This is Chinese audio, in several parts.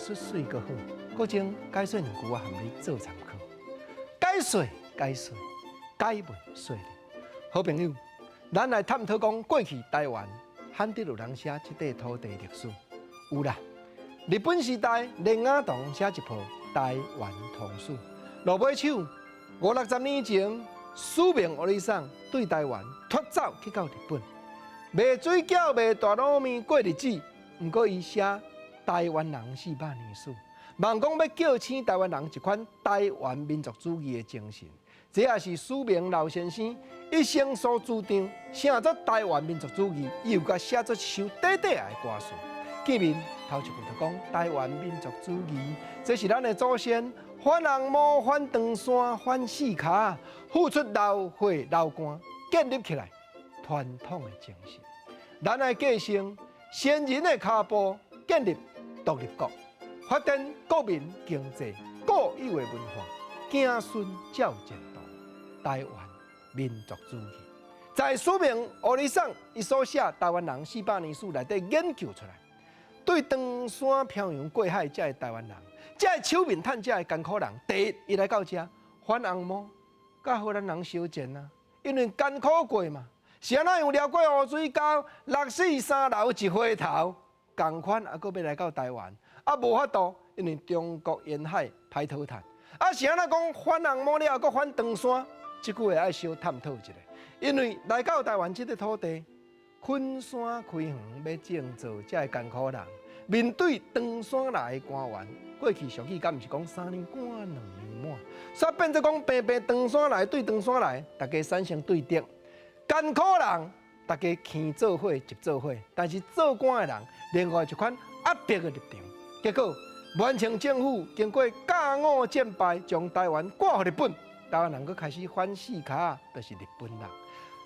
出水阁好，搁种解说两句啊，含你做参考。解说，解文说理。好朋友，咱来探讨讲过去台湾罕得有人写这块土地历史。有啦，日本时代连雅堂写一部《台湾通史》，落尾手50-60年前，苏明乌里桑对台湾脱走去到日本，卖水饺、卖大糯米过日子。不过伊写台湾人400年史，望讲要叫醒台湾人一款台湾民族主义的精神。这也是苏明老先生一生所主张，写作台湾民族主义，又甲写作一首短短的歌词。见面头一句就讲台湾民族主义，这是咱的祖先反红毛、反长山、反四骹，付出流血流汗建立起来传统的精神。咱来继承先人的脚步，建立独立国，发展国民经济、固有的文化，子孙照前途。台湾民族主义，在苏明乌里桑伊所写台湾人400年史内底研究出来，对长山漂洋过海这台湾人，这手面趁这艰苦人，第一伊来到这反红毛，甲荷兰人相见啊，因为艰苦过嘛。是安怎样撩过湖水沟，643楼一回头，同款还阁要来到台湾，无法度，因为中国沿海歹讨趁。是安怎讲反红毛了，阁反长山？这句话爱小探讨一下，因为来到台湾这个土地，昆山开园要种造这艰苦人，面对长山来的官员，过去俗语敢毋是讲3年官2年满，煞变做讲平平长山来对长山来，大家产生对敌。艰苦人，大家起做伙、集做伙，但是做官的人另外一款压迫的立场。结果，满清政府经过甲午战败，将台湾挂予日本，台湾人佫开始反四骹，就是日本人。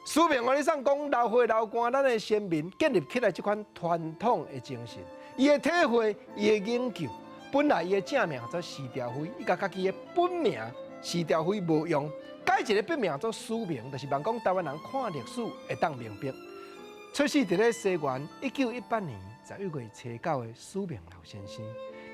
苏明我咧上讲流血流汗，咱的先民建立起来这款传统的精神，伊的体会，伊的研究，本来伊的正名做徐朝辉，伊甲家己的本名徐朝辉无用。改一个笔名做苏明，就是望讲台湾人看历史会当明白。出世伫咧西元1918年11月初9的苏明老先生，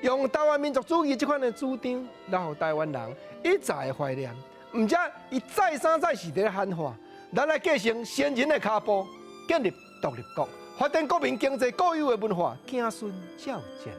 用台湾民族主义这款的主张，然后台湾人一再的怀念，毋则伊再三再四伫咧喊话，咱来继承先人的脚步，建立独立国，发展国民经济固有的文化，子孙照前。